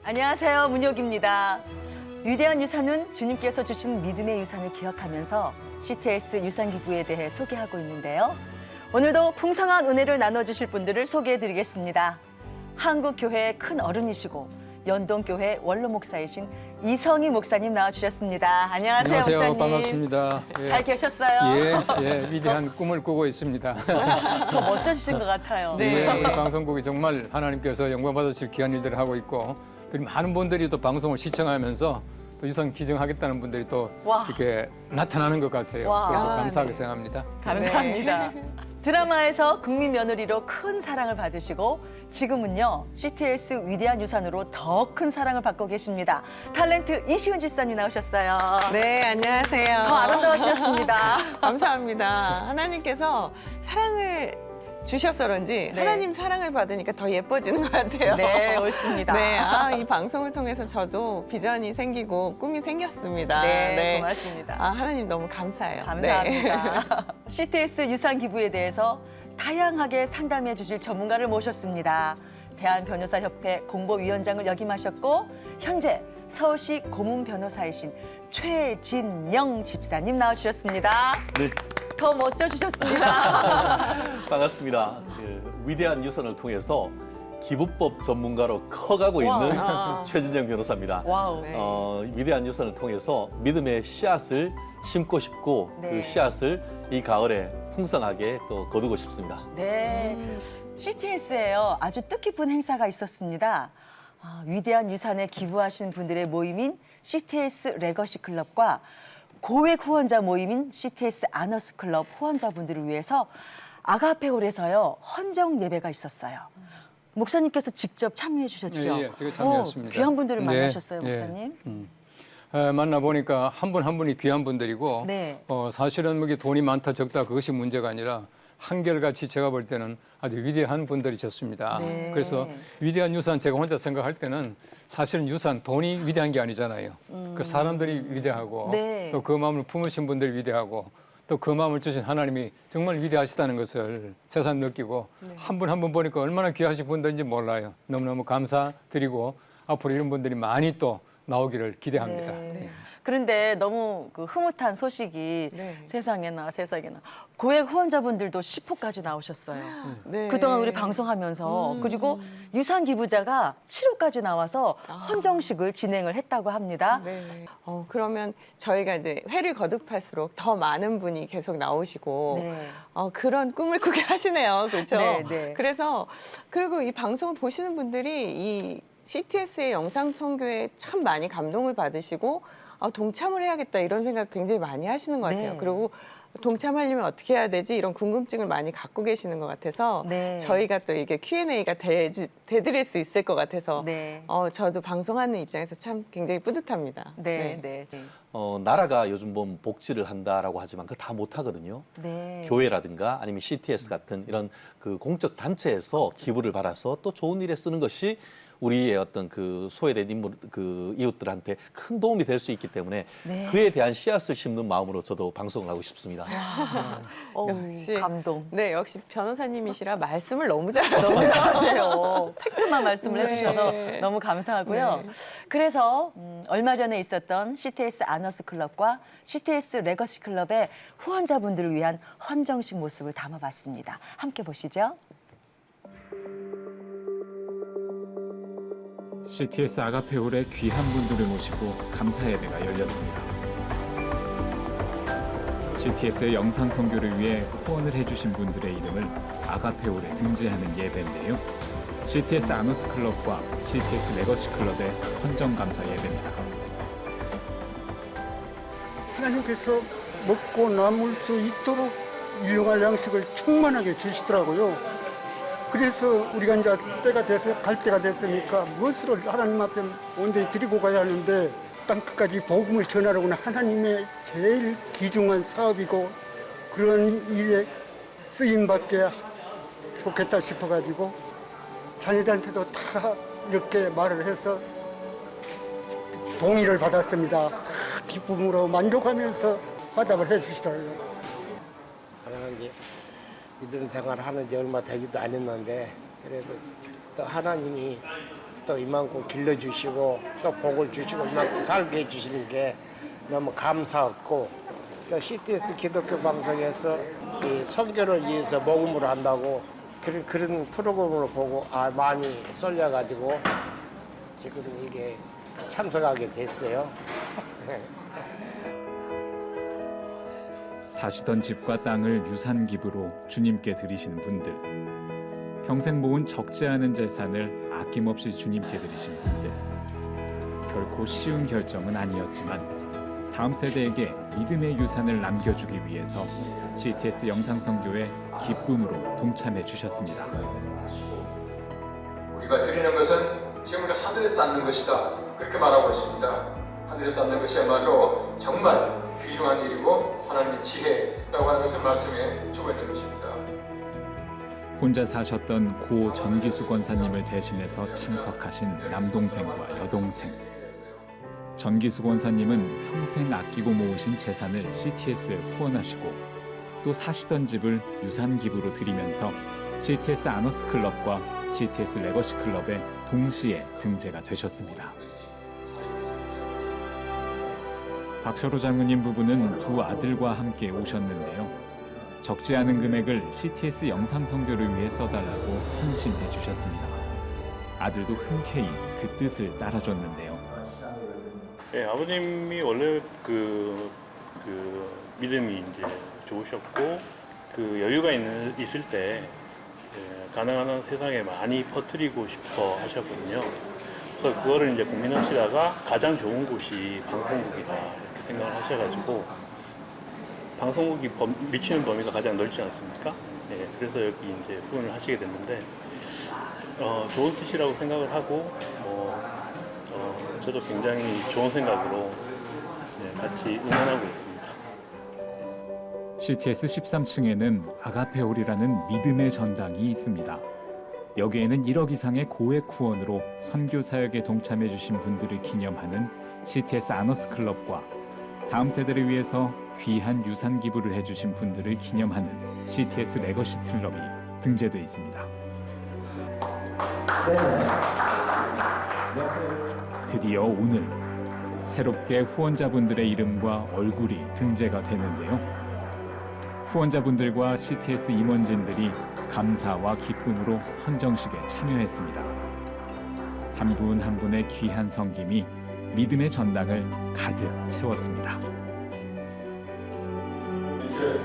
안녕하세요. 문혁입니다. 위대한 유산은 주님께서 주신 믿음의 유산을 기억하면서 CTS 유산기부에 대해 소개하고 있는데요. 오늘도 풍성한 은혜를 나눠주실 분들을 소개해드리겠습니다. 한국교회의 큰 어른이시고 연동교회 원로 목사이신 이성희 목사님 나와주셨습니다. 안녕하세요, 목사님. 반갑습니다. 예. 잘 계셨어요? 예, 위대한 꿈을 꾸고 있습니다. 더 멋져지신 것 같아요. 네. 우리 방송국이 정말 하나님께서 영광 받으실 귀한 일들을 하고 있고, 또 많은 분들이 또 방송을 시청하면서 또 유산 기증하겠다는 분들이 또 와. 이렇게 나타나는 것 같아요. 와. 그래서 아, 감사하게 네. 생각합니다. 감사합니다. 드라마에서 국민 며느리로 큰 사랑을 받으시고 지금은요 CTS 위대한 유산으로 더 큰 사랑을 받고 계십니다. 탤런트 이시은 집사님 나오셨어요. 네, 안녕하세요. 더 아름다워지셨습니다. 감사합니다. 하나님께서 사랑을 주셔서 그런지 네. 하나님 사랑을 받으니까 더 예뻐지는 것 같아요. 네, 옳습니다. 네, 이 방송을 통해서 저도 비전이 생기고 꿈이 생겼습니다. 네, 고맙습니다. 하나님 너무 감사해요. 감사합니다. CTS 유산 기부에 대해서 다양하게 상담해 주실 전문가를 모셨습니다. 대한변호사협회 공보위원장을 역임하셨고 현재 서울시 고문 변호사이신 최진영 집사님 나와주셨습니다. 네, 더 멋져주셨습니다. 반갑습니다. 위대한 유산을 통해서 기부법 전문가로 커가고 있는 최진영 변호사입니다. 와우. 네. 위대한 유산을 통해서 믿음의 씨앗을 심고 싶고 네. 그 씨앗을 이 가을에 풍성하게 또 거두고 싶습니다. 네, CTS에요 아주 뜻깊은 행사가 있었습니다. 위대한 유산에 기부하신 분들의 모임인 CTS 레거시 클럽과 고액 후원자 모임인 CTS 아너스 클럽 후원자분들을 위해서 아가페홀에서요 헌정 예배가 있었어요. 목사님께서 직접 참여해 주셨죠? 예, 제가 참여했습니다. 귀한 분들을 네, 만나셨어요, 예. 목사님? 만나보니까 한 분 한 분이 귀한 분들이고 네. 사실은 뭐 이게 돈이 많다 적다 그것이 문제가 아니라 한결같이 제가 볼 때는 아주 위대한 분들이셨습니다. 네. 그래서 위대한 유산 제가 혼자 생각할 때는 사실은 유산 돈이 위대한 게 아니잖아요. 그 사람들이 위대하고 네. 또 그 마음을 품으신 분들이 위대하고 또 그 마음을 주신 하나님이 정말 위대하시다는 것을 새삼 느끼고 한 분 한 분 보니까 얼마나 귀하신 분들인지 몰라요. 너무너무 감사드리고 앞으로 이런 분들이 많이 또 나오기를 기대합니다. 네. 그런데 너무 그 흐뭇한 소식이 네. 세상에나. 고액 후원자분들도 10호까지 나오셨어요. 네. 그동안 우리 방송하면서 그리고 유산 기부자가 7호까지 나와서 헌정식을 진행을 했다고 합니다. 네. 그러면 저희가 이제 회를 거듭할수록 더 많은 분이 계속 나오시고 네. 그런 꿈을 꾸게 하시네요. 그렇죠? 네, 네. 그리고 이 방송을 보시는 분들이 이 CTS의 영상 선교에 참 많이 감동을 받으시고 동참을 해야겠다 이런 생각 굉장히 많이 하시는 것 같아요. 네. 그리고 동참하려면 어떻게 해야 되지 이런 궁금증을 많이 갖고 계시는 것 같아서 네. 저희가 또 이게 Q&A가 돼드릴 수 있을 것 같아서 네. 저도 방송하는 입장에서 참 굉장히 뿌듯합니다. 네, 네. 나라가 요즘 보면 복지를 한다라고 하지만 그거 다 못하거든요. 네. 교회라든가 아니면 CTS 같은 이런 그 공적 단체에서 기부를 받아서 또 좋은 일에 쓰는 것이 우리의 어떤 그 소외된 인물, 그 이웃들한테 큰 도움이 될 수 있기 때문에 네. 그에 대한 씨앗을 심는 마음으로 저도 방송을 하고 싶습니다. 역시. 감동. 네, 역시 변호사님이시라 말씀을 너무 너무 잘하시네요. 잘하세요. 팩트만 말씀을 네. 해주셔서 너무 감사하고요. 네. 그래서 얼마 전에 있었던 CTS 아너스 클럽과 CTS 레거시 클럽의 후원자분들을 위한 헌정식 모습을 담아봤습니다. 함께 보시죠. CTS 아가페홀의 귀한 분들을 모시고 감사 예배가 열렸습니다. CTS의 영상 선교를 위해 후원을 해주신 분들의 이름을 아가페홀에 등재하는 예배인데요. CTS 아너스 클럽과 CTS 레거시 클럽의 헌정 감사 예배입니다. 하나님께서 먹고 남을 수 있도록 일용할 양식을 충만하게 주시더라고요. 그래서 우리가 이제 때가 돼서 갈 때가 됐으니까 무엇을 하나님 앞에 온전히 드리고 가야 하는데 땅끝까지 복음을 전하려고는 하나님의 제일 귀중한 사업이고 그런 일에 쓰임받게 좋겠다 싶어가지고 자녀들한테도 다 이렇게 말을 해서 동의를 받았습니다. 기쁨으로 만족하면서 화답을 해주시더라고요. 하나님 믿음 생활을 하는 지 얼마 되지도 않았는데 그래도 또 하나님이 또 이만큼 길러주시고 또 복을 주시고 이만큼 살게 해주시는 게 너무 감사했고 또 CTS 기독교 방송에서 이 선교를 위해서 모금을 한다고 그런 프로그램을 보고 마음이 쏠려가지고 지금 이게 참석하게 됐어요. 사시던 집과 땅을 유산 기부로 주님께 드리시는 분들, 평생 모은 적지 않은 재산을 아낌없이 주님께 드리신 분들, 결코 쉬운 결정은 아니었지만 다음 세대에게 믿음의 유산을 남겨주기 위해서 CTS 영상선교에 기쁨으로 동참해 주셨습니다. 우리가 드리는 것은 지금으로 하늘에 쌓는 것이다. 그렇게 말하고 있습니다. 하늘에 쌓는 것이야말로 정말 귀중한 일이고 하나님의 지혜라고 하는 것을 말씀해 주고 있는 것입니다. 혼자 사셨던 고 전기수 권사님을 대신해서 참석하신 남동생과 여동생. 전기수 권사님은 평생 아끼고 모으신 재산을 CTS에 후원하시고 또 사시던 집을 유산 기부로 드리면서 CTS 아너스 클럽과 CTS 레거시 클럽에 동시에 등재가 되셨습니다. 박철호 장로님 부부는 두 아들과 함께 오셨는데요. 적지 않은 금액을 CTS 영상 선교를 위해 써달라고 헌신해 주셨습니다. 아들도 흔쾌히 그 뜻을 따라줬는데요. 네, 아버님이 원래 그 믿음이 이제 좋으셨고 그 여유가 있을 때 가능한 한 세상에 많이 퍼뜨리고 싶어 하셨거든요. 그래서 그거를 이제 고민하시다가 가장 좋은 곳이 방송국이다 이렇게 생각을 하셔가지고 방송국이 미치는 범위가 가장 넓지 않습니까? 네, 그래서 여기 이제 후원을 하시게 됐는데 좋은 뜻이라고 생각을 하고 저도 굉장히 좋은 생각으로 같이 응원하고 있습니다. CTS 13층에는 아가페홀이라는 믿음의 전당이 있습니다. 여기에는 1억 이상의 고액 후원으로 선교 사역에 동참해 주신 분들을 기념하는 CTS 아너스 클럽과 다음 세대를 위해서 귀한 유산 기부를 해주신 분들을 기념하는 CTS 레거시 클럽이 등재돼 있습니다. 드디어 오늘 새롭게 후원자분들의 이름과 얼굴이 등재가 되는데요. 후원자분들과 CTS 임원진들이 감사와 기쁨으로 헌정식에 참여했습니다. 한 분 한 분의 귀한 섬김이 믿음의 전당을 가득 채웠습니다. 이제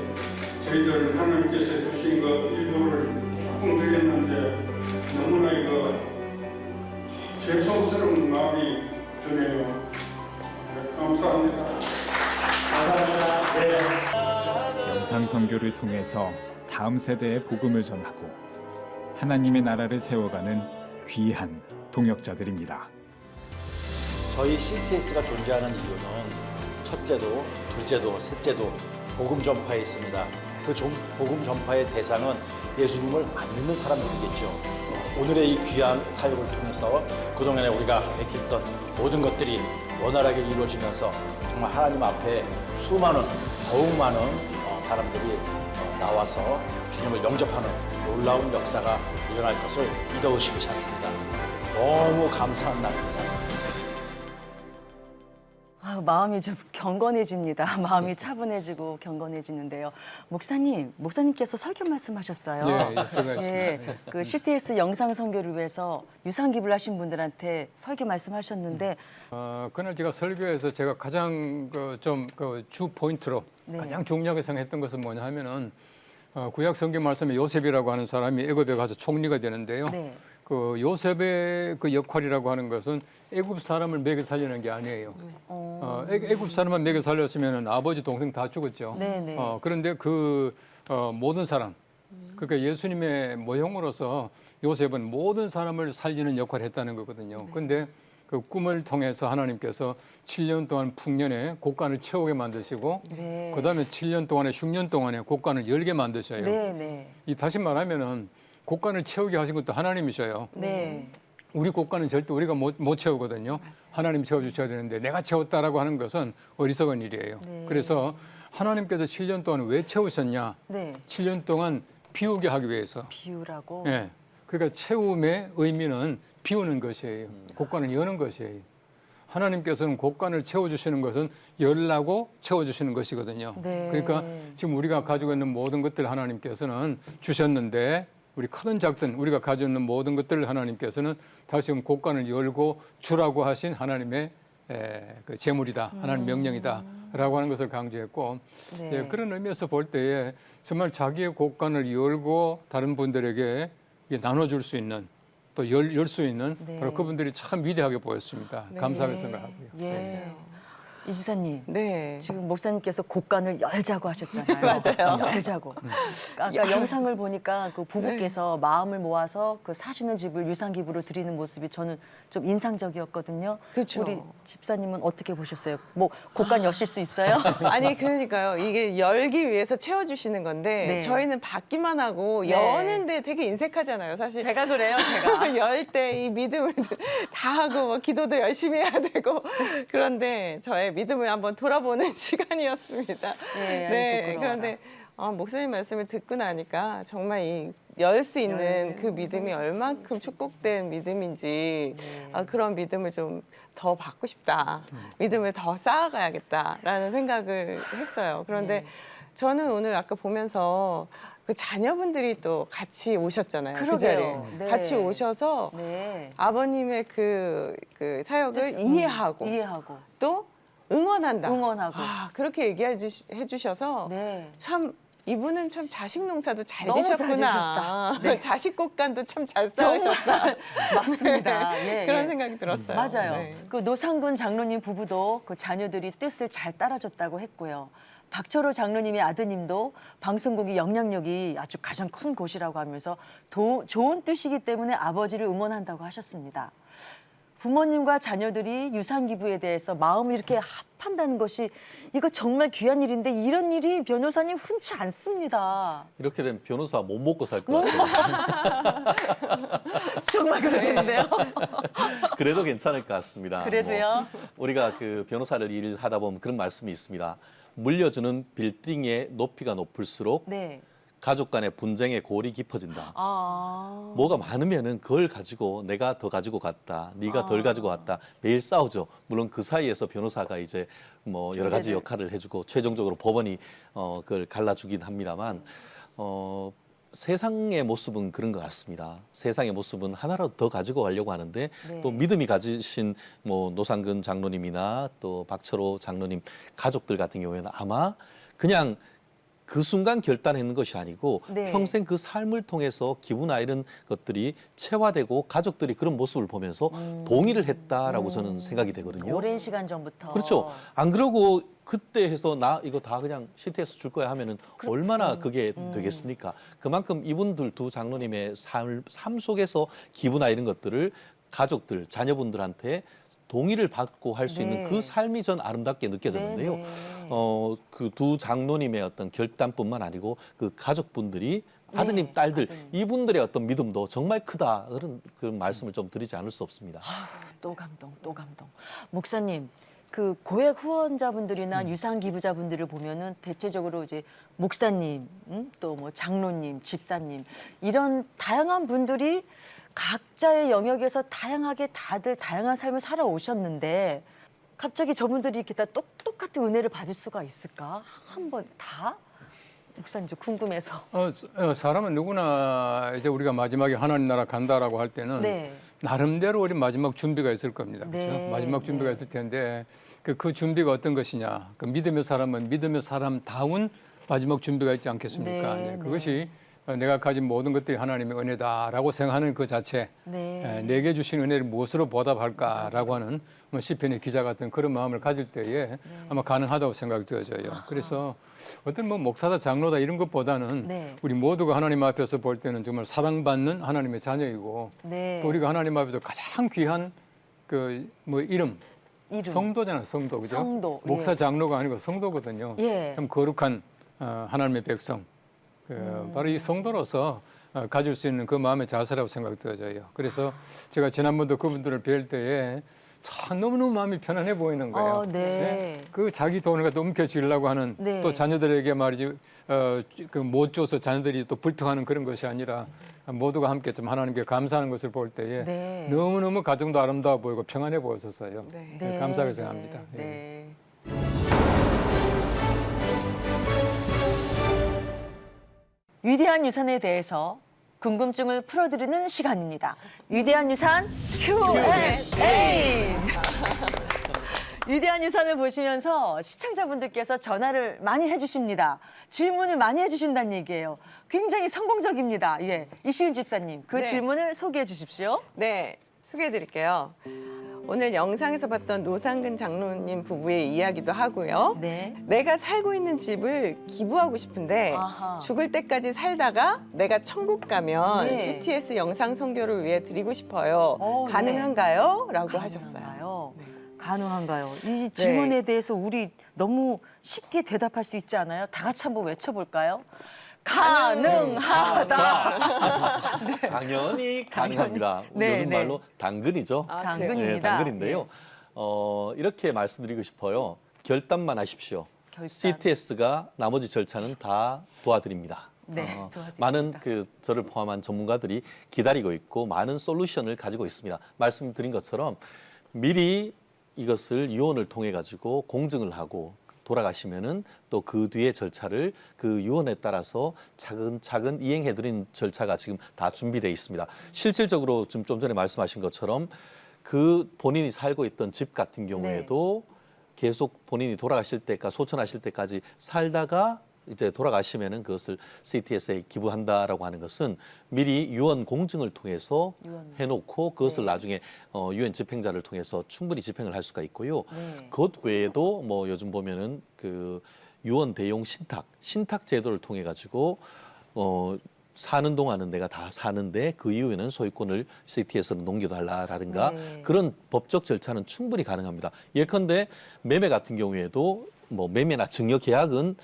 저희들 하나님께서 주신 것 일부를 조금 드렸는데 너무나 이거 죄송스러운 마음이 드네요. 감사합니다. 영상 선교를 통해서 다음 세대에 복음을 전하고 하나님의 나라를 세워가는 귀한 동역자들입니다. 저희 CTS가 존재하는 이유는 첫째도, 둘째도, 셋째도 복음 전파에 있습니다. 그 복음 전파의 대상은 예수님을 안 믿는 사람들이겠죠. 오늘의 이 귀한 사역을 통해서 그동안에 우리가 계획했던 모든 것들이 원활하게 이루어지면서 정말 하나님 앞에 수많은, 더욱 많은 사람들이 나와서 주님을 영접하는 놀라운 역사가 일어날 것을 믿어 의심치 않습니다. 너무 감사한 날입니다. 마음이 좀 경건해집니다. 마음이 차분해지고 경건해지는데요. 목사님께서 설교 말씀하셨어요. 예, 제가 예, 그 CTS 영상 선교를 위해서 유산 기부를 하신 분들한테 설교 말씀하셨는데 그날 제가 설교에서 제가 가장 주 포인트로 네. 가장 중요하게 생각했던 것은 뭐냐 하면은 구약 성경 말씀에 요셉이라고 하는 사람이 애굽에 가서 총리가 되는데요. 네. 그 요셉의 그 역할이라고 하는 것은 애굽 사람을 먹여 살리는 게 아니에요. 애굽 사람만 먹여 살렸으면 아버지 동생 다 죽었죠. 네네. 그런데 그 모든 사람, 그러니까 예수님의 모형으로서 요셉은 모든 사람을 살리는 역할을 했다는 거거든요. 그런데 그 꿈을 통해서 하나님께서 7년 동안 풍년에 곡간을 채우게 만드시고 네. 그다음에 7년 동안에 흉년 동안에 곡간을 열게 만드셔요. 네네. 이 다시 말하면은 곡간을 채우게 하신 것도 하나님이셔요. 네. 우리 곡간은 절대 우리가 못 채우거든요. 하나님 채워주셔야 되는데 내가 채웠다라고 하는 것은 어리석은 일이에요. 네. 그래서 하나님께서 7년 동안 왜 채우셨냐? 네. 7년 동안 비우게 하기 위해서. 비유라고. 예. 그러니까 채움의 의미는 비우는 것이에요. 곳간을 여는 것이에요. 하나님께서는 곳간을 채워주시는 것은 열라고 채워주시는 것이거든요. 네. 그러니까 지금 우리가 가지고 있는 모든 것들 하나님께서는 주셨는데 우리 크든 작든 우리가 가지고 있는 모든 것들을 하나님께서는 다시금 곳간을 열고 주라고 하신 하나님의 그 제물이다. 하나님 명령이다라고 하는 것을 강조했고 네. 예, 그런 의미에서 볼 때에 정말 자기의 곳간을 열고 다른 분들에게 나눠줄 수 있는 또 열 수 있는 네. 바로 그분들이 참 위대하게 보였습니다. 네. 감사하게 생각하고요. 예. 맞아요. 이 집사님. 네. 지금 목사님께서 곳간을 열자고 하셨잖아요. 맞아요. 열자고. 아까 영상을 보니까 그 부부께서 마음을 모아서 그 사시는 집을 유산 기부로 드리는 모습이 저는 좀 인상적이었거든요. 그렇죠. 우리 집사님은 어떻게 보셨어요? 뭐 곳간 여실 수 있어요? 아니 그러니까요. 이게 열기 위해서 채워주시는 건데 네. 저희는 받기만 하고 네. 여는데 되게 인색하잖아요. 사실 제가 그래요, 제가. 열 때 이 믿음을 다 하고 뭐 기도도 열심히 해야 되고 그런데 저의 믿음을 한번 돌아보는 시간이었습니다. 네, 네. 부끄러워라. 그런데 목사님 말씀을 듣고 나니까 정말 이 열 수 있는 그 믿음이 얼만큼 축복된 믿음인지 그런 믿음을 좀 더 받고 싶다. 믿음을 더 쌓아가야겠다라는 생각을 했어요. 그런데 저는 오늘 아까 보면서 그 자녀분들이 또 같이 오셨잖아요. 그 자리에. 그러게요. 네. 같이 오셔서 네. 아버님의 그 사역을 이해하고 이해하고. 또 응원한다. 응원하고. 그렇게 얘기해 주셔서 네. 참 이분은 참 자식 농사도 잘 너무 잘 지셨구나. 지셨다. 네. 자식 꽃간도 참 잘 쌓으셨다. 맞습니다. 예, 그런 예. 생각이 들었어요. 맞아요. 네. 그 노상근 장로님 부부도 그 자녀들이 뜻을 잘 따라줬다고 했고요. 박철호 장로님의 아드님도 방송국이 영향력이 아주 가장 큰 곳이라고 하면서 좋은 뜻이기 때문에 아버지를 응원한다고 하셨습니다. 부모님과 자녀들이 유산 기부에 대해서 마음을 이렇게 합한다는 것이 이거 정말 귀한 일인데 이런 일이 변호사님 흔치 않습니다. 이렇게 되면 변호사 못 먹고 살 것 같아요. 정말 그러겠는데요. 그래도 괜찮을 것 같습니다. 그래도요? 우리가 그 변호사를 일하다 보면 그런 말씀이 있습니다. 물려주는 빌딩의 높이가 높을수록 네. 가족 간의 분쟁의 골이 깊어진다. 아. 뭐가 많으면은 그걸 가지고 내가 더 가지고 갔다, 네가 덜 가지고 갔다 매일 싸우죠. 물론 그 사이에서 변호사가 이제 뭐 여러 가지 역할을 해주고 최종적으로 법원이 그걸 갈라주긴 합니다만 세상의 모습은 그런 것 같습니다. 세상의 모습은 하나라도 더 가지고 가려고 하는데 네. 또 믿음이 가지신 뭐 노상근 장로님이나 또 박철호 장로님 가족들 같은 경우에는 아마 그냥 그 순간 결단했는 것이 아니고 네. 평생 그 삶을 통해서 기부나 이런 것들이 체화되고 가족들이 그런 모습을 보면서 동의를 했다라고 저는 생각이 되거든요. 오랜 시간 전부터. 그렇죠. 안 그러고 그때 해서 나 이거 다 그냥 CTS 줄 거야 하면은 얼마나 그게 되겠습니까? 그만큼 이분들 두 장로님의 삶 속에서 기부나 이런 것들을 가족들, 자녀분들한테 동의를 받고 할 수 있는 네. 그 삶이 전 아름답게 느껴졌는데요. 네, 네. 그 두 장로님의 어떤 결단뿐만 아니고 그 가족분들이 아드님, 네, 딸들 아드님. 이분들의 어떤 믿음도 정말 크다 그런 말씀을 좀 드리지 않을 수 없습니다. 또 감동, 또 감동. 목사님, 그 고액 후원자분들이나 유산 기부자분들을 보면은 대체적으로 이제 목사님, 또 뭐 장로님, 집사님 이런 다양한 분들이 각자의 영역에서 다양하게 다들 다양한 삶을 살아오셨는데 갑자기 저분들이 이렇게 다 똑같은 은혜를 받을 수가 있을까? 한번 다? 목사님 좀 궁금해서. 사람은 누구나 이제 우리가 마지막에 하나님 나라 간다라고 할 때는 네. 나름대로 우리 마지막 준비가 있을 겁니다. 그렇죠? 네, 마지막 준비가 네. 있을 텐데 그 준비가 어떤 것이냐? 그 믿음의 사람은 믿음의 사람다운 마지막 준비가 있지 않겠습니까? 네, 네. 그것이 내가 가진 모든 것들이 하나님의 은혜다라고 생각하는 그 자체, 네. 내게 주신 은혜를 무엇으로 보답할까라고 하는 시편의 기자 같은 그런 마음을 가질 때에 아마 가능하다고 생각이 되어져요. 그래서 어떤 뭐 목사다 장로다 이런 것보다는 네. 우리 모두가 하나님 앞에서 볼 때는 정말 사랑받는 하나님의 자녀이고 네. 또 우리가 하나님 앞에서 가장 귀한 그 뭐 이름. 성도잖아요, 성도, 그죠? 성도, 목사 예. 장로가 아니고 성도거든요. 예. 참 거룩한 하나님의 백성. 바로 이 성도로서 가질 수 있는 그 마음의 자세라고 생각이 되어져요. 그래서 제가 지난번도 그분들을 뵐 때에 참 너무너무 마음이 편안해 보이는 거예요. 네. 그 자기 돈을 갖다 움켜쥐려고 하는 네. 또 자녀들에게 말이지 그 못 줘서 자녀들이 또 불평하는 그런 것이 아니라 모두가 함께 좀 하나님께 감사하는 것을 볼 때에 네. 너무너무 가정도 아름다워 보이고 평안해 보였었어요. 네. 감사하게 생각합니다. 예. 네. 위대한 유산에 대해서 궁금증을 풀어드리는 시간입니다. 위대한 유산 Q&A. 위대한 유산을 보시면서 시청자분들께서 전화를 많이 해주십니다. 질문을 많이 해주신다는 얘기예요. 굉장히 성공적입니다. 예, 이시은 집사님, 그 네. 질문을 소개해 주십시오. 네, 소개해 드릴게요. 오늘 영상에서 봤던 노상근 장로님 부부의 이야기도 하고요. 네. 내가 살고 있는 집을 기부하고 싶은데 아하. 죽을 때까지 살다가 내가 천국 가면 네. CTS 영상 선교를 위해 드리고 싶어요. 네. 가능한가요? 라고 하셨어요. 가능한가요? 가능한가요? 이 질문에 대해서 우리 너무 쉽게 대답할 수 있지 않아요? 다 같이 한번 외쳐볼까요? 가능하다. 당연히 가능합니다. 네, 요즘 네. 말로 당근이죠. 당근입니다. 네, 당근인데요. 이렇게 말씀드리고 싶어요. 결단만 하십시오. 결단. CTS가 나머지 절차는 다 도와드립니다. 네, 도와드립니다. 많은 저를 포함한 전문가들이 기다리고 있고 많은 솔루션을 가지고 있습니다. 말씀드린 것처럼 미리 이것을 유언을 통해 가지고 공증을 하고 돌아가시면은 또 그 뒤에 절차를 그 유언에 따라서 차근차근 이행해드린 절차가 지금 다 준비되어 있습니다. 실질적으로 좀 전에 말씀하신 것처럼 그 본인이 살고 있던 집 같은 경우에도 계속 본인이 돌아가실 때까지 소천하실 때까지 살다가 이제 돌아가시면은 그것을 CTS에 기부한다라고 하는 것은 미리 유언 공증을 통해서 해놓고 그것을 나중에 유엔 집행자를 통해서 충분히 집행을 할 수가 있고요. 그것 외에도 뭐 요즘 보면은 그 유언 대용 신탁 제도를 통해 가지고 사는 동안은 내가 다 사는데 그 이후에는 소유권을 CTS로 넘겨달라라든가 그런 법적 절차는 충분히 가능합니다. 예컨대 매매 같은 경우에도 뭐 매매나 증여 계약은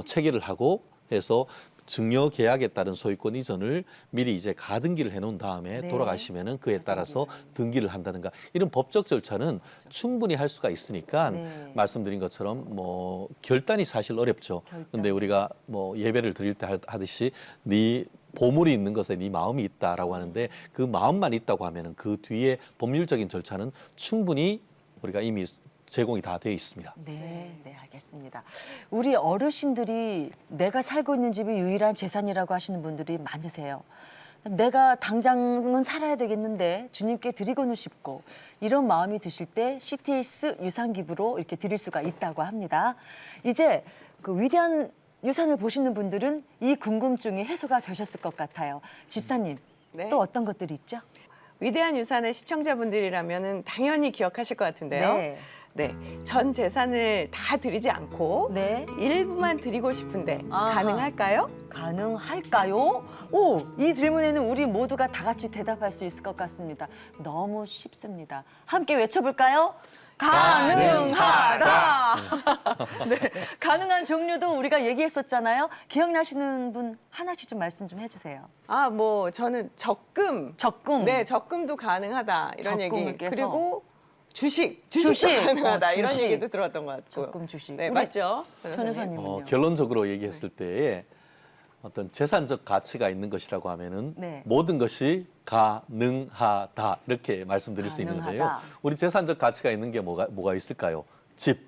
체결을 하고 해서 증여 계약에 따른 소유권 이전을 미리 이제 가등기를 해놓은 다음에 돌아가시면은 그에 따라서 등기를 한다든가 이런 법적 절차는 충분히 할 수가 있으니까 말씀드린 것처럼 뭐 결단이 사실 어렵죠. 근데 우리가 뭐 예배를 드릴 때 하듯이 네 보물이 있는 것에 네 마음이 있다라고 하는데 그 마음만 있다고 하면은 그 뒤에 법률적인 절차는 충분히 우리가 이미 제공이 다 되어 있습니다. 네, 네, 알겠습니다. 우리 어르신들이 내가 살고 있는 집이 유일한 재산이라고 하시는 분들이 많으세요. 내가 당장은 살아야 되겠는데 주님께 드리고는 싶고 이런 마음이 드실 때 CTS 유산기부로 이렇게 드릴 수가 있다고 합니다. 이제 그 위대한 유산을 보시는 분들은 이 궁금증이 해소가 되셨을 것 같아요. 집사님, 네. 또 어떤 것들이 있죠? 위대한 유산의 시청자분들이라면 당연히 기억하실 것 같은데요. 네, 전 재산을 다 드리지 않고 네. 일부만 드리고 싶은데 아하. 가능할까요? 가능할까요? 오, 이 질문에는 우리 모두가 다 같이 대답할 수 있을 것 같습니다. 너무 쉽습니다. 함께 외쳐볼까요? 가능하다. 네, 가능한 종류도 우리가 얘기했었잖아요. 기억나시는 분 하나씩 좀 말씀 좀 해주세요. 아, 뭐 저는 적금. 적금. 네, 적금도 가능하다 이런 적금을 얘기. 깨서. 그리고 주식도 주식. 가능하다 이런 주식. 얘기도 들었던 것 같고요. 적금 주식. 네, 우리 맞죠? 변호사님은요? 결론적으로 얘기했을 때에 어떤 재산적 가치가 있는 것이라고 하면은 네. 모든 것이 가능하다 이렇게 말씀드릴 수 있는 건데요. 가능하다. 우리 재산적 가치가 있는 게 뭐가 있을까요? 집,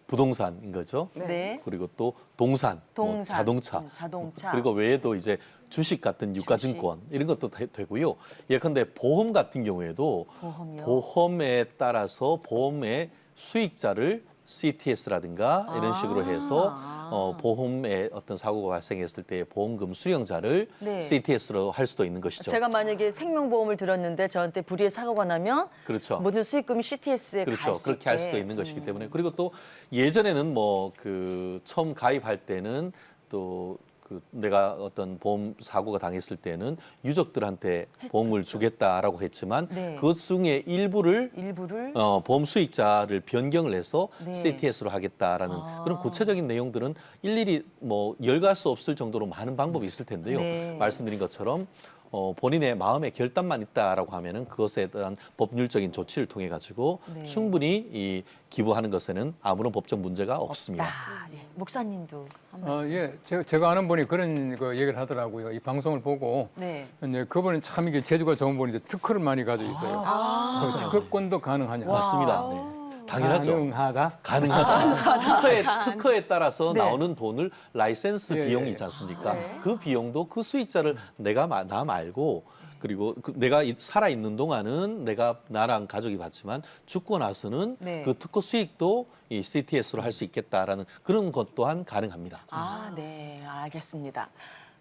부동산인 거죠. 네. 그리고 또 동산, 뭐 동산, 자동차, 자동차. 그리고 외에도 이제 주식 같은 유가증권 이런 것도 되고요. 예컨대 보험 같은 경우에도 보험이요? 보험에 따라서 보험의 수익자를 CTS라든가 이런 식으로 해서 보험에 어떤 사고가 발생했을 때 보험금 수령자를 네. CTS로 할 수도 있는 것이죠. 제가 만약에 생명보험을 들었는데 저한테 불의의 사고가 나면 그렇죠. 모든 수익금이 CTS에 그렇죠. 갈 수 그렇게 할 있게. 수도 있는 것이기 때문에 그리고 또 예전에는 뭐 그 처음 가입할 때는 또 그 내가 어떤 보험 사고가 당했을 때는 유족들한테 보험을 주겠다라고 했지만 네. 그 중에 일부를 보험 수익자를 변경을 해서 네. CTS로 하겠다라는 그런 구체적인 내용들은 일일이 뭐 열갈 수 없을 정도로 많은 방법이 있을 텐데요. 네. 말씀드린 것처럼 본인의 마음의 결단만 있다라고 하면은 그것에 대한 법률적인 조치를 통해 가지고 네. 충분히 이 기부하는 것에는 아무런 법적 문제가 없습니다. 없다. 예. 목사님도 한 말씀. 예, 제가 아는 분이 그런 거 얘기를 하더라고요. 이 방송을 보고 네. 이제 그분은 참 이게 재주가 좋은 분인데 특허를 많이 가지고 있어요. 그 특허권도 가능하냐? 맞습니다. 네. 당연하죠. 가능하다. 가능하다. 특허에 따라서 네. 나오는 돈을 라이센스 예, 비용이 예. 있지 않습니까? 네. 그 비용도 그 수익자를 나 말고 그리고 내가 살아 있는 동안은 나랑 가족이 받지만 죽고 나서는 네. 그 특허 수익도 이 CTS로 할 수 있겠다라는 그런 것 또한 가능합니다. 아, 네, 알겠습니다.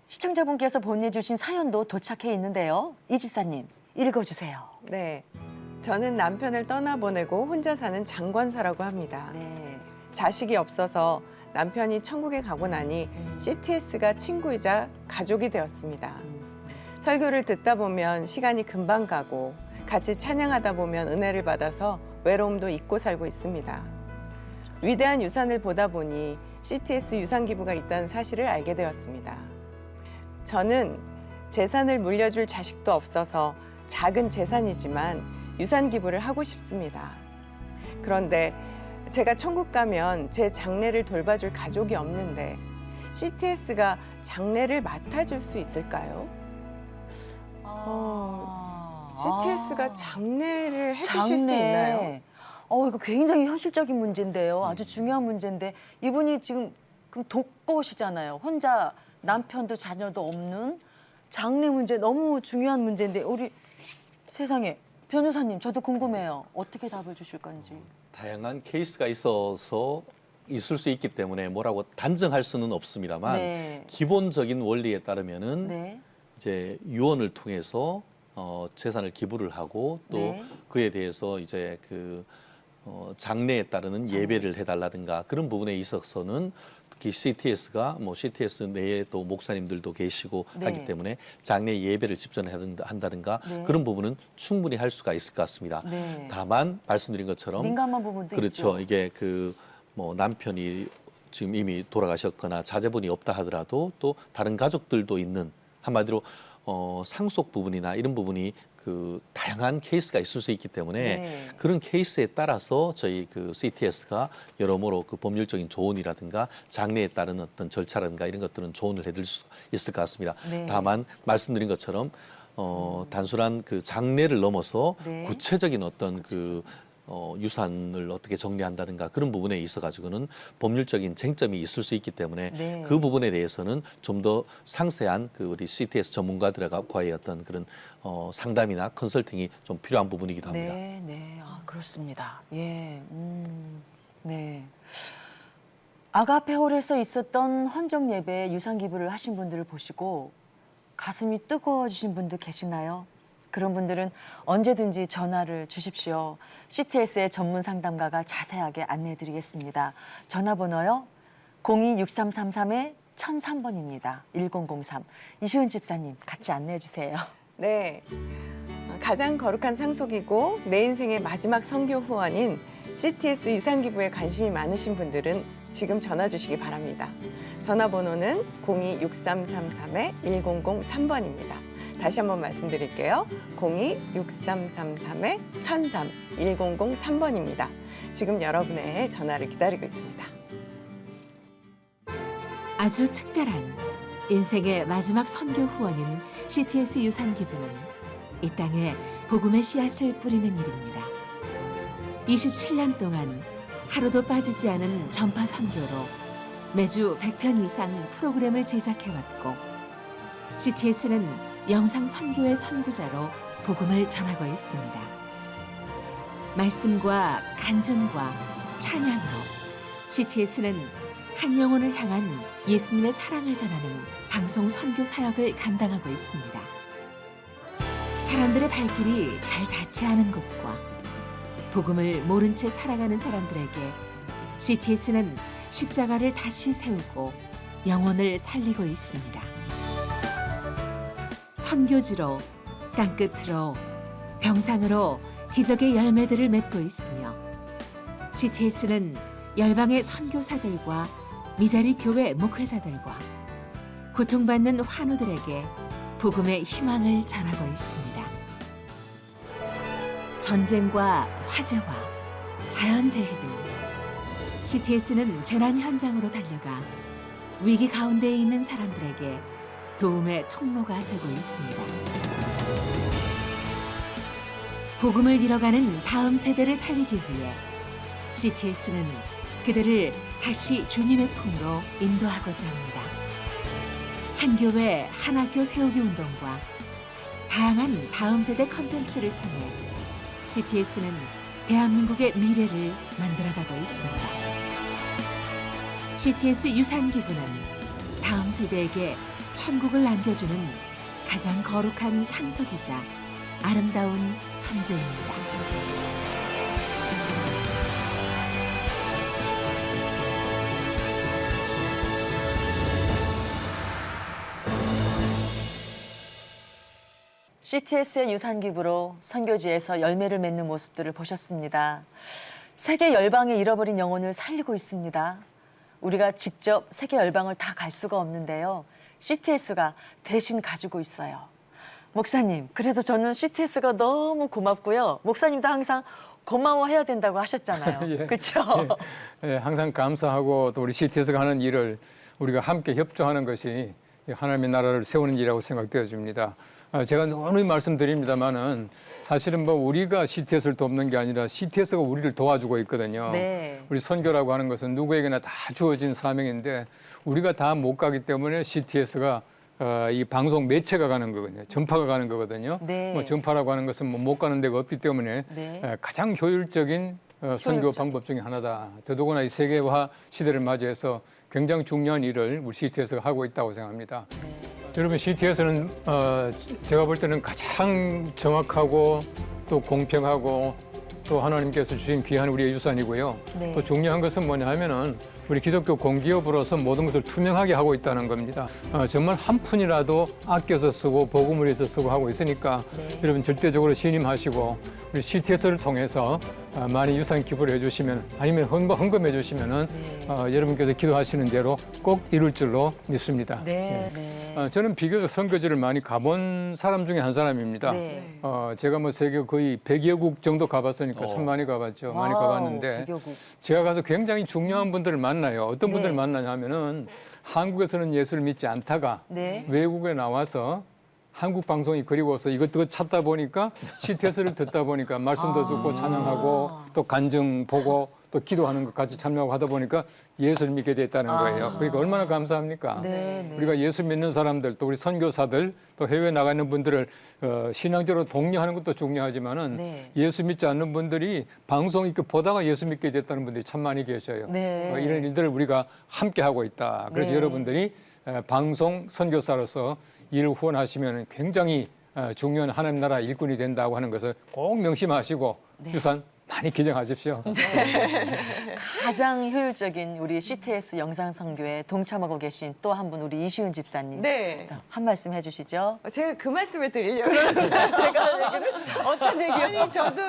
시청자분께서 보내주신 사연도 도착해 있는데요. 이 집사님, 읽어주세요. 네. 저는 남편을 떠나보내고 혼자 사는 장관사라고 합니다. 네. 자식이 없어서 남편이 천국에 가고 나니 CTS가 친구이자 가족이 되었습니다. 설교를 듣다 보면 시간이 금방 가고 같이 찬양하다 보면 은혜를 받아서 외로움도 잊고 살고 있습니다. 위대한 유산을 보다 보니 CTS 유산 기부가 있다는 사실을 알게 되었습니다. 저는 재산을 물려줄 자식도 없어서 작은 재산이지만 유산 기부를 하고 싶습니다. 그런데 제가 천국 가면 제 장례를 돌봐줄 가족이 없는데 CTS가 장례를 맡아줄 수 있을까요? CTS가 장례를 해주실 수 있나요? 이거 굉장히 현실적인 문제인데요. 아주 중요한 문제인데 이분이 지금 그럼 독거시잖아요. 혼자 남편도 자녀도 없는 장례 문제 너무 중요한 문제인데 우리 세상에 변호사님 저도 궁금해요. 어떻게 답을 주실 건지. 다양한 케이스가 있어서 있을 수 있기 때문에 뭐라고 단정할 수는 없습니다만 네. 기본적인 원리에 따르면은 네. 이제 유언을 통해서 재산을 기부를 하고 또 네. 그에 대해서 이제 장례에 따르는 예배를 해달라든가 그런 부분에 있어서는 특히 CTS가 CTS 내에 또 목사님들도 계시고 네. 하기 때문에 장례 예배를 집전한다든가 네. 그런 부분은 충분히 할 수가 있을 것 같습니다. 네. 다만 말씀드린 것처럼 민감한 부분도 그렇죠. 있죠. 이게 남편이 지금 이미 돌아가셨거나 자제분이 없다 하더라도 또 다른 가족들도 있는 한마디로 상속 부분이나 이런 부분이 다양한 케이스가 있을 수 있기 때문에 네. 그런 케이스에 따라서 저희 CTS가 여러모로 법률적인 조언이라든가 장례에 따른 어떤 절차라든가 이런 것들은 조언을 해드릴 수 있을 것 같습니다. 네. 다만 말씀드린 것처럼 단순한 장례를 넘어서 네. 구체적인 어떤 유산을 어떻게 정리한다든가 그런 부분에 있어 가지고는 법률적인 쟁점이 있을 수 있기 때문에 네. 그 부분에 대해서는 좀 더 상세한 우리 CTS 전문가들과의 어떤 그런 상담이나 컨설팅이 좀 필요한 부분이기도 합니다. 네, 네, 그렇습니다. 예, 네. 아가페홀에서 있었던 헌정 예배 유산 기부를 하신 분들을 보시고 가슴이 뜨거워지신 분도 계시나요? 그런 분들은 언제든지 전화를 주십시오. CTS의 전문 상담가가 자세하게 안내해드리겠습니다. 전화번호요 02-6333-1003번입니다. 1003. 이시은 집사님 같이 안내해 주세요. 네. 가장 거룩한 상속이고 내 인생의 마지막 선교 후원인 CTS 유산 기부에 관심이 많으신 분들은 지금 전화 주시기 바랍니다. 전화번호는 02-6333-1003번입니다. 다시 한번 말씀드릴게요. 02-6333-1003, 1003번입니다. 지금 여러분의 전화를 기다리고 있습니다. 아주 특별한 인생의 마지막 선교 후원인 CTS 유산 기부는 이 땅에 복음의 씨앗을 뿌리는 일입니다. 27년 동안 하루도 빠지지 않은 전파 선교로 매주 100편 이상 프로그램을 제작해왔고 CTS는 영상 선교의 선구자로 복음을 전하고 있습니다. 말씀과 간증과 찬양으로 CTS는 한 영혼을 향한 예수님의 사랑을 전하는 방송 선교 사역을 감당하고 있습니다. 사람들의 발길이 잘 닿지 않은 곳과 복음을 모른 채 살아가는 사람들에게 CTS는 십자가를 다시 세우고 영혼을 살리고 있습니다. 선교지로, 땅끝으로, 병상으로 기적의 열매들을 맺고 있으며 CTS는 열방의 선교사들과 미자리 교회 목회자들과 고통받는 환우들에게 복음의 희망을 전하고 있습니다. 전쟁과 화재와 자연재해 등 CTS는 재난 현장으로 달려가 위기 가운데 있는 사람들에게 도움의 통로가 되고 있습니다. 복음을 잃어가는 다음 세대를 살리기 위해 CTS는 그들을 다시 주님의 품으로 인도하고자 합니다. 한 교회 한 학교 세우기 운동과 다양한 다음 세대 컨텐츠를 통해 CTS는 대한민국의 미래를 만들어가고 있습니다. CTS 유산기부는 다음 세대에게 천국을 안겨주는 가장 거룩한 상속이자 아름다운 선교입니다. CTS의 유산 기부로 선교지에서 열매를 맺는 모습들을 보셨습니다. 세계 열방의 잃어버린 영혼을 살리고 있습니다. 우리가 직접 세계 열방을 다 갈 수가 없는데요. CTS가 대신 가지고 있어요. 목사님, 그래서 저는 CTS가 너무 고맙고요. 목사님도 항상 고마워해야 된다고 하셨잖아요. 예. 그렇죠? 예, 항상 감사하고 또 우리 CTS가 하는 일을 우리가 함께 협조하는 것이 하나님의 나라를 세우는 일이라고 생각되어집니다. 제가 누누이 말씀드립니다만은 사실은 뭐 우리가 CTS를 돕는 게 아니라 CTS가 우리를 도와주고 있거든요. 네. 우리 선교라고 하는 것은 누구에게나 다 주어진 사명인데 우리가 다 못 가기 때문에 CTS가 이 방송 매체가 가는 거거든요. 전파가 가는 거거든요. 네. 뭐 전파라고 하는 것은 뭐 못 가는 데가 없기 때문에 네. 가장 효율적인 선교 방법 중에 하나다. 더더구나 이 세계화 시대를 맞이해서 굉장히 중요한 일을 우리 CTS가 하고 있다고 생각합니다. 여러분, CTS는 제가 볼 때는 가장 정확하고 또 공평하고 또 하나님께서 주신 귀한 우리의 유산이고요. 네. 또 중요한 것은 뭐냐 하면은 우리 기독교 공기업으로서 모든 것을 투명하게 하고 있다는 겁니다. 정말 한 푼이라도 아껴서 쓰고 복음을 위해서 쓰고 하고 있으니까 네. 여러분 절대적으로 신임하시고 우리 CTS를 통해서 많이 유산 기부를 해주시면 아니면 헌금해 주시면은 여러분께서 기도하시는 대로 꼭 이룰 줄로 믿습니다. 네. 예. 네. 저는 비교적 선교지를 많이 가본 사람 중에 한 사람입니다. 네. 제가 뭐 세계 거의 100여 국 정도 가봤으니까 참 많이 가봤죠. 많이 와우, 가봤는데 비교국. 제가 가서 굉장히 중요한 분들을 만나요. 어떤 분들을 네. 만나냐 하면은 한국에서는 예수를 믿지 않다가 네. 외국에 나와서 한국 방송이 그리워서 이것저것 찾다 보니까 CTS를 듣다 보니까 말씀도 듣고 찬양하고 또 간증 보고 또 기도하는 것 같이 참여하고 하다 보니까 예수를 믿게 됐다는 거예요. 그러니까 얼마나 감사합니까? 네, 네. 우리가 예수 믿는 사람들 또 우리 선교사들 또 해외에 나가 있는 분들을 신앙적으로 독려하는 것도 중요하지만은 네. 예수 믿지 않는 분들이 방송 이렇게 보다가 예수 믿게 됐다는 분들이 참 많이 계셔요. 네. 이런 일들을 우리가 함께 하고 있다. 그래서 네. 여러분들이 방송 선교사로서 일을 후원하시면 굉장히 중요한 하나님 나라 일꾼이 된다고 하는 것을 꼭 명심하시고 네. 유산 많이 기증하십시오. 가장 효율적인 우리 CTS 영상 선교에 동참하고 계신 또 한 분 우리 이시훈 집사님. 네. 자, 한 말씀 해주시죠. 제가 그 말씀을 드리려고 했어요. 제가 얘기를 어떤 얘기요? 아니 저도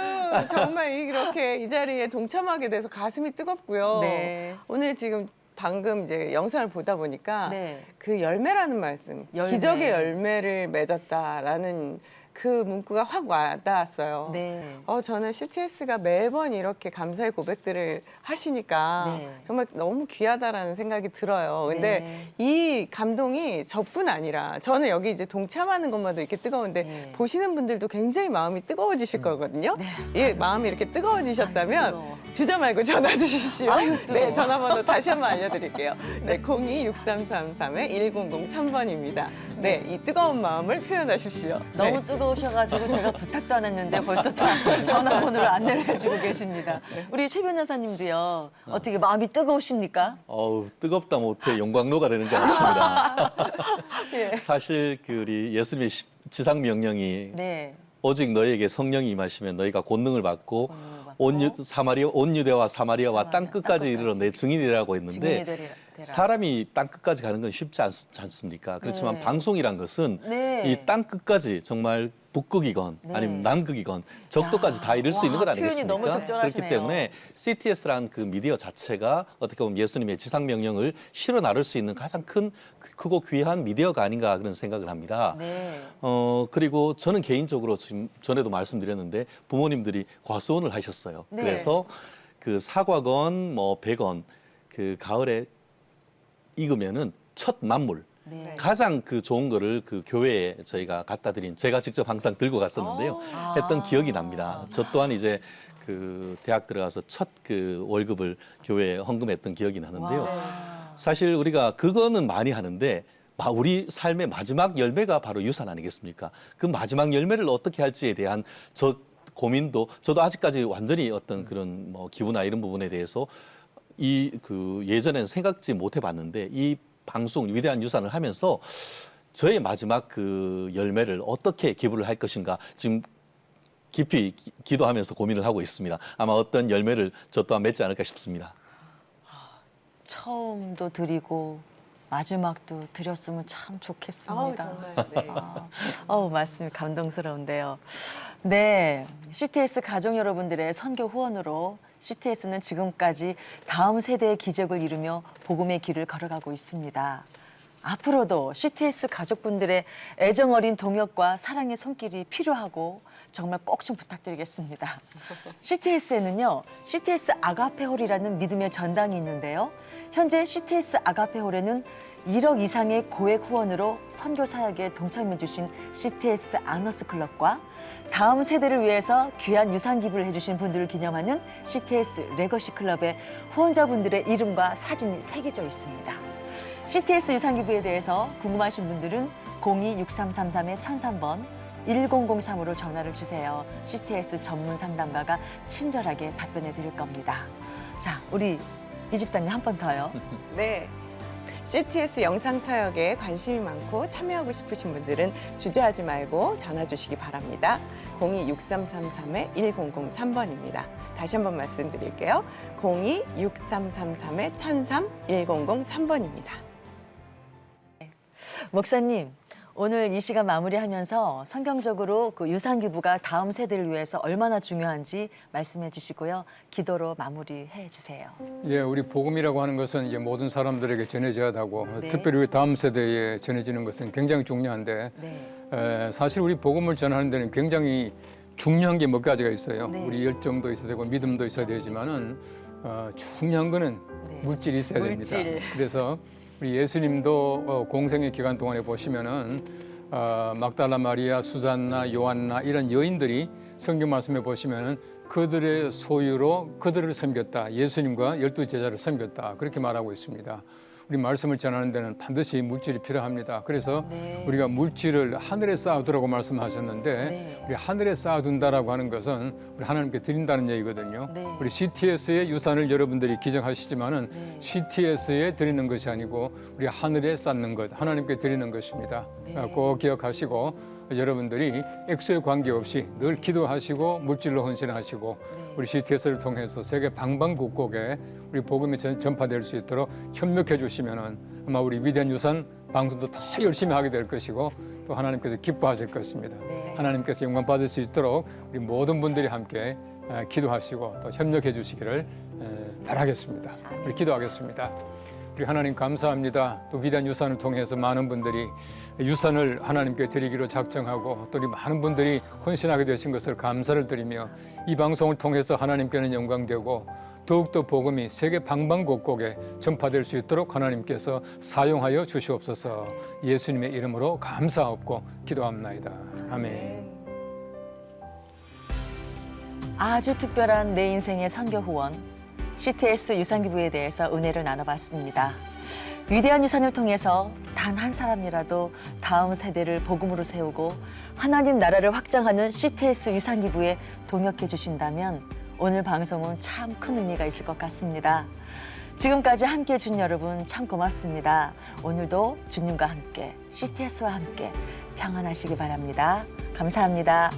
정말 이렇게 이 자리에 동참하게 돼서 가슴이 뜨겁고요. 네. 오늘 지금 방금 이제 영상을 보다 보니까 네. 그 열매라는 말씀, 열매. 기적의 열매를 맺었다라는 그 문구가 확 와닿았어요. 네. 저는 CTS가 매번 이렇게 감사의 고백들을 하시니까 네. 정말 너무 귀하다라는 생각이 들어요. 근데 네. 이 감동이 저뿐 아니라 저는 여기 이제 동참하는 것만도 이렇게 뜨거운데 네. 보시는 분들도 굉장히 마음이 뜨거워지실 거거든요. 예, 마음이 이렇게 뜨거워지셨다면 뜨거워. 주저 말고 전화 주십시오. 아유, 뜨거워. 네, 전화번호 다시 한번 알려드릴게요. 네, 02-6333-1003번입니다. 네, 이 뜨거운 마음을 표현하십시오. 너무 네. 뜨거우셔가지고 제가 부탁도 안 했는데 벌써 다 전화번호를 안내를 해주고 계십니다. 우리 최 변호사님도요. 어떻게 마음이 뜨거우십니까? 어우, 뜨겁다 못해 영광로가 되는 것 같습니다. 예. 사실 우리 예수님의 지상 명령이 네. 오직 너에게 성령이 임하시면 너희가 권능을 받고 받고 온 유대와 사마리아와 땅 끝까지 이르러 내 증인이라고 했는데 증인이 사람이 땅 끝까지 가는 건 쉽지 않습니까? 그렇지만 네. 방송이란 것은 네. 이 땅 끝까지 정말 북극이건 네. 아니면 남극이건 적도까지 다 이룰 수 있는 것 와, 표현이 아니겠습니까? 너무 적절하시네요. 그렇기 때문에 CTS라는 그 미디어 자체가 어떻게 보면 예수님의 지상 명령을 실어 나를 수 있는 가장 크고 귀한 미디어가 아닌가 그런 생각을 합니다. 네. 그리고 저는 개인적으로 지금 전에도 말씀드렸는데 부모님들이 과수원을 하셨어요. 네. 그래서 그 사과건 뭐 백원 그 가을에 익으면은 첫 만물 네. 가장 그 좋은 거를 그 교회에 저희가 갖다 드린 제가 직접 항상 들고 갔었는데요. 했던 기억이 납니다. 저 또한 이제 그 대학 들어가서 첫 그 월급을 교회에 헌금했던 기억이 나는데요. 사실 우리가 그거는 많이 하는데 우리 삶의 마지막 열매가 바로 유산 아니겠습니까? 그 마지막 열매를 어떻게 할지에 대한 저 고민도 저도 아직까지 완전히 어떤 그런 뭐 기부나 이런 부분에 대해서 예전에는 생각지 못 해봤는데 이 방송 위대한 유산을 하면서 저의 마지막 그 열매를 어떻게 기부를 할 것인가 지금 깊이 기도하면서 고민을 하고 있습니다. 아마 어떤 열매를 저 또한 맺지 않을까 싶습니다. 처음도 드리고 마지막도 드렸으면 참 좋겠습니다. 정말. 네. 말씀이 감동스러운데요. 네, CTS 가족 여러분들의 선교 후원으로 CTS는 지금까지 다음 세대의 기적을 이루며 복음의 길을 걸어가고 있습니다. 앞으로도 CTS 가족분들의 애정 어린 동역과 사랑의 손길이 필요하고 정말 꼭 좀 부탁드리겠습니다. CTS에는요, CTS 아가페홀이라는 믿음의 전당이 있는데요. 현재 CTS 아가페홀에는 1억 이상의 고액 후원으로 선교 사역에 동참해 주신 CTS 아너스 클럽과 다음 세대를 위해서 귀한 유산 기부를 해주신 분들을 기념하는 CTS 레거시 클럽의 후원자분들의 이름과 사진이 새겨져 있습니다. CTS 유산 기부에 대해서 궁금하신 분들은 02-6333-1003번 1003으로 전화를 주세요. CTS 전문 상담가가 친절하게 답변해 드릴 겁니다. 자, 우리 이 집사님 한 번 더요. 네. CTS 영상 사역에 관심이 많고 참여하고 싶으신 분들은 주저하지 말고 전화 주시기 바랍니다. 02-6333-1003번입니다. 다시 한번 말씀드릴게요. 02-6333-1003, 1003번입니다. 목사님, 오늘 이 시간 마무리하면서 성경적으로 그 유산 기부가 다음 세대를 위해서 얼마나 중요한지 말씀해 주시고요. 기도로 마무리해 주세요. 예, 우리 복음이라고 하는 것은 이제 모든 사람들에게 전해져야 하고 네. 특별히 우리 다음 세대에 전해지는 것은 굉장히 중요한데 네. 사실 우리 복음을 전하는 데는 굉장히 중요한 게 몇 가지가 있어요. 네. 우리 열정도 있어야 되고 믿음도 있어야 되지만은 중요한 거는 네. 물질이 있어야 물질. 됩니다. 그래서 우리 예수님도 공생의 기간 동안에 보시면은 막달라 마리아, 수잔나, 요한나 이런 여인들이 성경 말씀에 보시면은 그들의 소유로 그들을 섬겼다. 예수님과 12 제자를 섬겼다. 그렇게 말하고 있습니다. 우리 말씀을 전하는 데는 반드시 물질이 필요합니다. 그래서 네. 우리가 물질을 하늘에 쌓아두라고 말씀하셨는데 네. 우리 하늘에 쌓아둔다라고 하는 것은 우리 하나님께 드린다는 얘기거든요. 네. 우리 CTS의 유산을 여러분들이 기증하시지만은 네. CTS에 드리는 것이 아니고 우리 하늘에 쌓는 것, 하나님께 드리는 것입니다. 네. 꼭 기억하시고 여러분들이 액수에 관계없이 늘 기도하시고 물질로 헌신하시고 네. 우리 CTS를 통해서 세계 방방곡곡에 우리 복음이 전파될 수 있도록 협력해 주시면은 아마 우리 위대한 유산 방송도 더 열심히 하게 될 것이고 또 하나님께서 기뻐하실 것입니다. 네. 하나님께서 영광 받을 수 있도록 우리 모든 분들이 함께 기도하시고 또 협력해 주시기를 바라겠습니다. 우리 기도하겠습니다. 우리 하나님 감사합니다. 또 위대한 유산을 통해서 많은 분들이 유산을 하나님께 드리기로 작정하고 또 우리 많은 분들이 헌신하게 되신 것을 감사를 드리며 이 방송을 통해서 하나님께는 영광되고 더욱더 복음이 세계 방방곡곡에 전파될 수 있도록 하나님께서 사용하여 주시옵소서. 예수님의 이름으로 감사하옵고 기도합나이다. 아멘. 아주 특별한 내 인생의 선교 후원 CTS 유산기부에 대해서 은혜를 나눠봤습니다. 위대한 유산을 통해서 단 한 사람이라도 다음 세대를 복음으로 세우고 하나님 나라를 확장하는 CTS 유산기부에 동역해 주신다면 오늘 방송은 참 큰 의미가 있을 것 같습니다. 지금까지 함께해 준 여러분 참 고맙습니다. 오늘도 주님과 함께 CTS와 함께 평안하시기 바랍니다. 감사합니다.